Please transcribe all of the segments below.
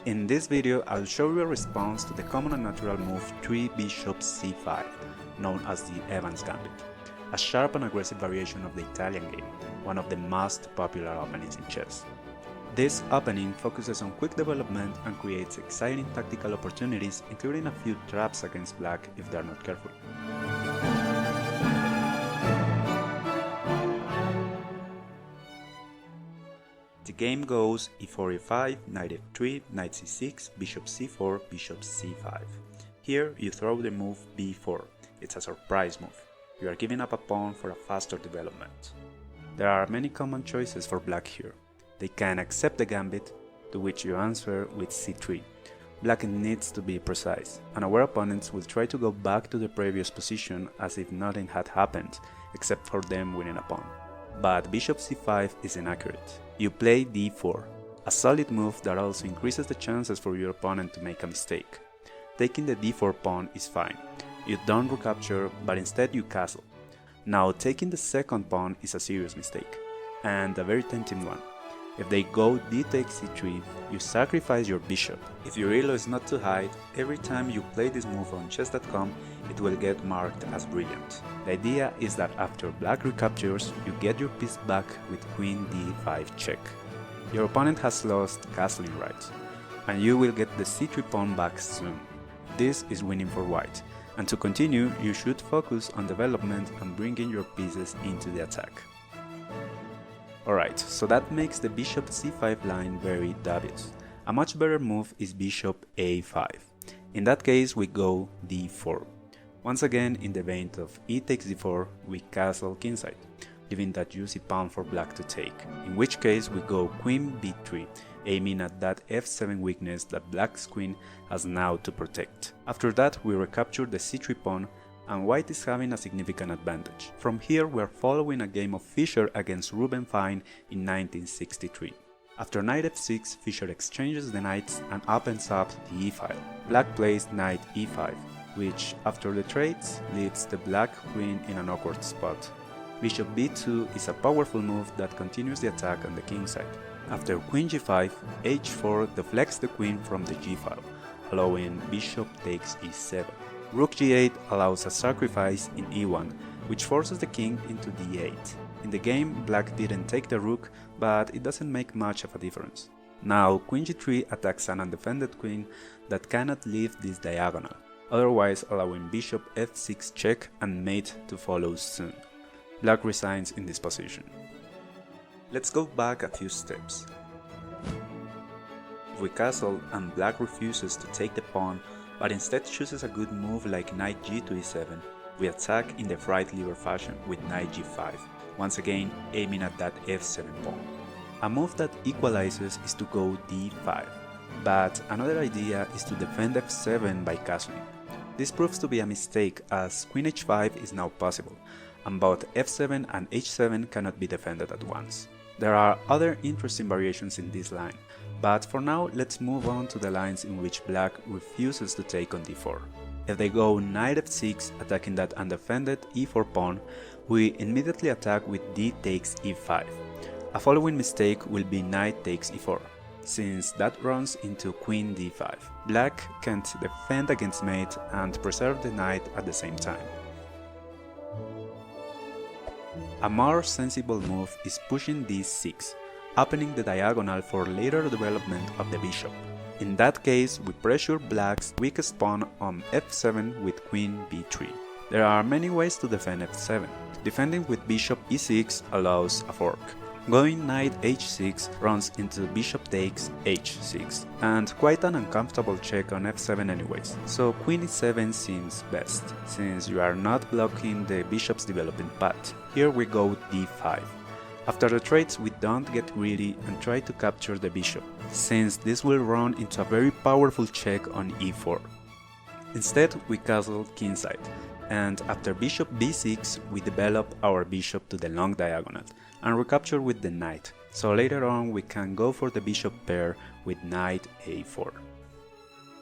In this video, I'll show you a response to the common and natural move 3 bishop c5, known as the Evans Gambit, a sharp and aggressive variation of the Italian game, one of the most popular openings in chess. This opening focuses on quick development and creates exciting tactical opportunities, including a few traps against black if they're not careful. The game goes e4, e5, knight f3, knight c6, bishop c4, bishop c5. Here you throw the move b4. It's a surprise move. You are giving up a pawn for a faster development. There are many common choices for black here. They can accept the gambit, to which you answer with c3. Black needs to be precise, and our opponents will try to go back to the previous position as if nothing had happened, except for them winning a pawn. But bishop c5 is inaccurate. You play d4, a solid move that also increases the chances for your opponent to make a mistake. Taking the d4 pawn is fine. You don't recapture, but instead you castle. Now taking the second pawn is a serious mistake, and a very tempting one. If they go d takes c3, you sacrifice your bishop. If your elo is not too high, every time you play this move on chess.com, it will get marked as brilliant. The idea is that after black recaptures, you get your piece back with queen d5 check. Your opponent has lost castling rights, and you will get the c3 pawn back soon. This is winning for white, and to continue, you should focus on development and bringing your pieces into the attack. Alright, so that makes the bishop c5 line very dubious. A much better move is bishop a5. In that case, we go d4. Once again, in the vein of e takes d4, we castle kingside, leaving that juicy pawn for black to take, in which case we go queen b3, aiming at that f7 weakness that black's queen has now to protect. After that, we recapture the c3 pawn, and white is having a significant advantage. From here, we are following a game of Fischer against Ruben Fine in 1963. After knight f6, Fischer exchanges the knights and opens up the e-file. Black plays knight e5, which, after the trades, leaves the black queen in an awkward spot. Bishop b2 is a powerful move that continues the attack on the king side. After queen g5, h4 deflects the queen from the g-file, allowing bishop takes e7. Rook g8 allows a sacrifice in e1, which forces the king into d8. In the game, black didn't take the rook, but it doesn't make much of a difference. Now, queen g3 attacks an undefended queen that cannot leave this diagonal, otherwise allowing bishop f6 check and mate to follow soon. Black resigns in this position. Let's go back a few steps. If we castle and black refuses to take the pawn, but instead chooses a good move like knight g to e7, we attack in the right lever fashion with knight g5, once again aiming at that f7 pawn. A move that equalizes is to go d5, but another idea is to defend f7 by castling. This proves to be a mistake as queen h5 is now possible, and both f7 and h7 cannot be defended at once. There are other interesting variations in this line, but for now let's move on to the lines in which black refuses to take on d4. If they go knight f6 attacking that undefended e4 pawn, we immediately attack with d takes e5. A following mistake will be knight takes e4, since that runs into queen d5. Black can't defend against mate and preserve the knight at the same time. A more sensible move is pushing d6, opening the diagonal for later development of the bishop. In that case, we pressure black's weakest pawn on f7 with queen b3. There are many ways to defend f7. Defending with bishop e6 allows a fork. Going knight h6 runs into bishop takes h6, and quite an uncomfortable check on f7 anyways, so queen e7 seems best, since you are not blocking the bishop's developing path. Here we go d5. After the trades, we don't get greedy and try to capture the bishop, since this will run into a very powerful check on e4. Instead, we castle kingside, and after bishop b6, we develop our bishop to the long diagonal and recapture with the knight, so later on we can go for the bishop pair with knight a4.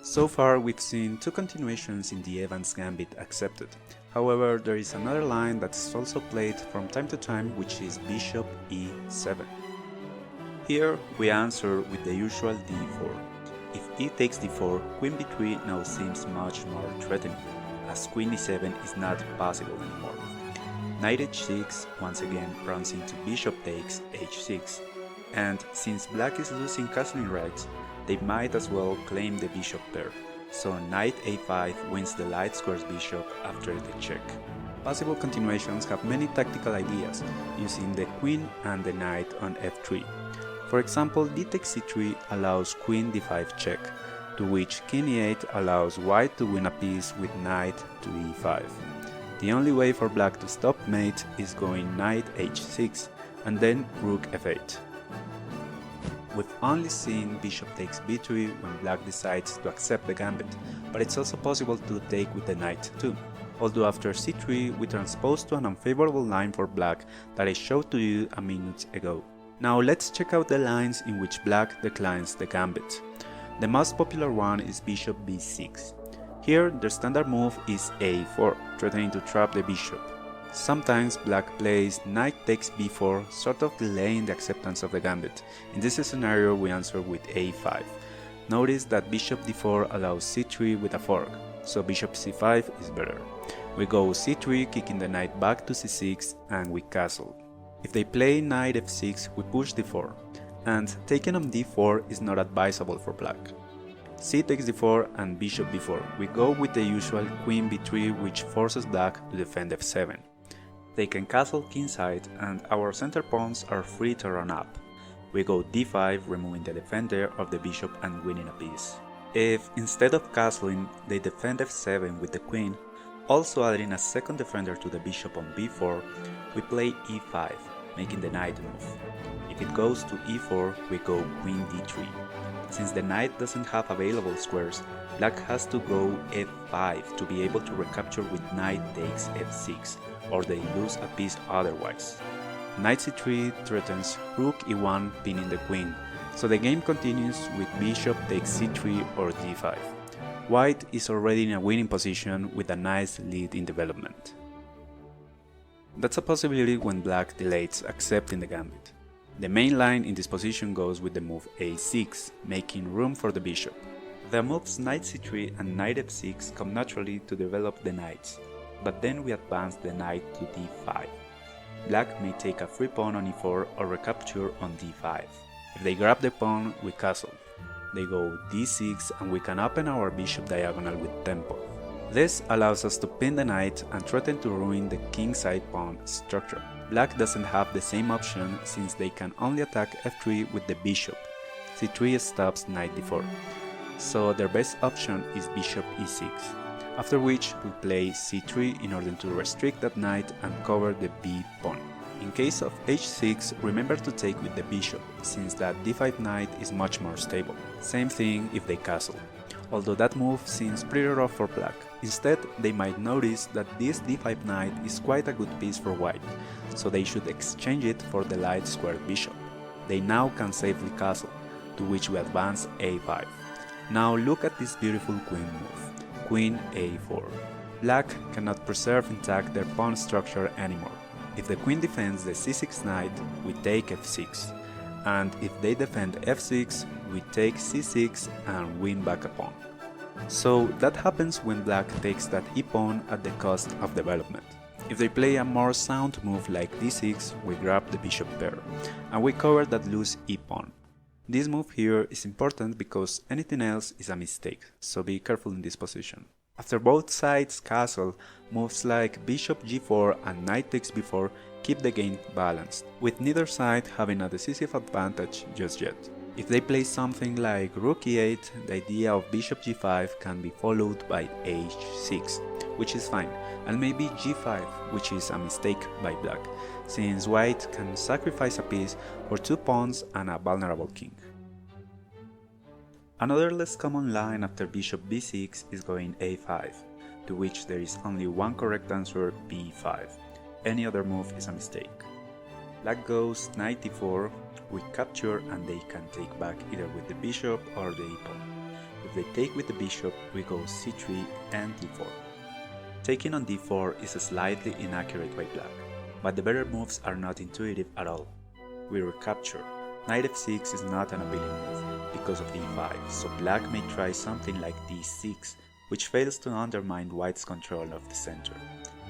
So far we've seen two continuations in the Evans Gambit accepted. However, there is another line that is also played from time to time, which is bishop e7. Here we answer with the usual d4. If e takes d4, queen b3 now seems much more threatening, as queen e7 is not possible anymore. Knight h6 once again runs into bishop takes h6, and since black is losing castling rights, they might as well claim the bishop pair, so knight a5 wins the light square's bishop after the check. Possible continuations have many tactical ideas, using the queen and the knight on f3. For example, d takes c3 allows queen d5 check, to which king e8 allows white to win a piece with knight to e5. The only way for black to stop mate is going knight h6 and then rook f8. We've only seen bishop takes b3 when black decides to accept the gambit, but it's also possible to take with the knight too, although after c3 we transpose to an unfavorable line for black that I showed to you a minute ago. Now let's check out the lines in which black declines the gambit. The most popular one is bishop b6. Here the standard move is a4, threatening to trap the bishop. Sometimes black plays knight takes b4, sort of delaying the acceptance of the gambit. In this scenario we answer with a5. Notice that bishop d4 allows c3 with a fork, so bishop c5 is better. We go c3, kicking the knight back to c6, and we castle. If they play knight f6, we push d4, and taking on d4 is not advisable for black. C takes d4 and bishop b4. We go with the usual queen b3, which forces black to defend f7. They can castle kingside, and our center pawns are free to run up. We go d5, removing the defender of the bishop and winning a piece. If, instead of castling, they defend f7 with the queen, also adding a second defender to the bishop on b4, we play e5, making the knight move. If it goes to e4, we go queen d3. Since the knight doesn't have available squares, black has to go f5 to be able to recapture with knight takes f6, or they lose a piece otherwise. Knight c3 threatens rook e1, pinning the queen, so the game continues with bishop takes c3 or d5. White is already in a winning position with a nice lead in development. That's a possibility when black delays accepting the gambit. The main line in this position goes with the move a6, making room for the bishop. The moves knight c3 and knight f6 come naturally to develop the knights, but then we advance the knight to d5. Black may take a free pawn on e4 or recapture on d5. If they grab the pawn, we castle. They go d6 and we can open our bishop diagonal with tempo. This allows us to pin the knight and threaten to ruin the kingside pawn structure. Black doesn't have the same option since they can only attack f3 with the bishop. c3 stops knight d4, so their best option is bishop e6, after which we play c3 in order to restrict that knight and cover the b pawn. In case of h6, remember to take with the bishop, since that d5 knight is much more stable. Same thing if they castle, although that move seems pretty rough for black. Instead, they might notice that this d5 knight is quite a good piece for white, so they should exchange it for the light square bishop. They now can safely castle, to which we advance a5. Now look at this beautiful queen move, queen a4. Black cannot preserve intact their pawn structure anymore. If the queen defends the c6 knight, we take f6, and if they defend f6, we take c6 and win back a pawn. So that happens when black takes that e-pawn at the cost of development. If they play a more sound move like d6, we grab the bishop pair, and we cover that loose e-pawn. This move here is important because anything else is a mistake, so be careful in this position. After both sides castle, moves like bishop g4 and knight takes b4 keep the game balanced, with neither side having a decisive advantage just yet. If they play something like rook e8, the idea of bishop g5 can be followed by h6, which is fine, and maybe g5, which is a mistake by black, since white can sacrifice a piece for two pawns and a vulnerable king. Another less common line after bishop b6 is going a5, to which there is only one correct answer, b5. Any other move is a mistake. Black goes knight d4, we capture and they can take back either with the bishop or the e-pawn. If they take with the bishop, we go c3 and d4. Taking on d4 is slightly inaccurate by black, but the better moves are not intuitive at all. We recapture. knight f6 is not an appealing move because of d5, so black may try something like d6, which fails to undermine white's control of the center.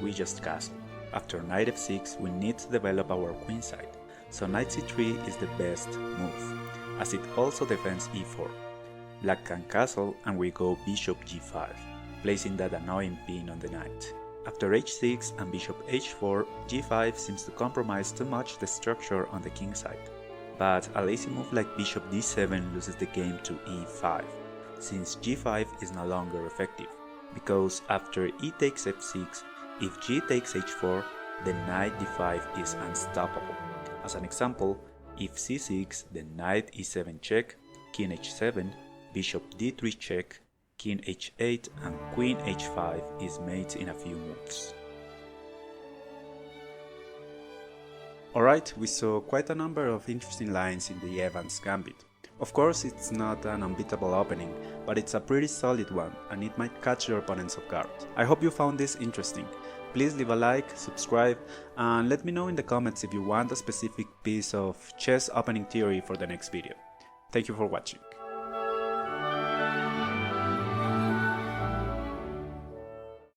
We just castle. After knight f6, we need to develop our queen side, so knight c3 is the best move, as it also defends e4. Black can castle and we go bishop g5, placing that annoying pin on the knight. After h6 and bishop h4, g5 seems to compromise too much the structure on the king side. But a lazy move like bishop d7 loses the game to e5, since g5 is no longer effective, because after e takes f6, if g takes h4, then knight d5 is unstoppable. As an example, if c6, then knight e7 check, king h7, bishop d3 check, king h8 and queen h5 is mate in a few moves. Alright, we saw quite a number of interesting lines in the Evans Gambit. Of course, it's not an unbeatable opening, but it's a pretty solid one and it might catch your opponents off guard. I hope you found this interesting. Please leave a like, subscribe, and let me know in the comments if you want a specific piece of chess opening theory for the next video. Thank you for watching.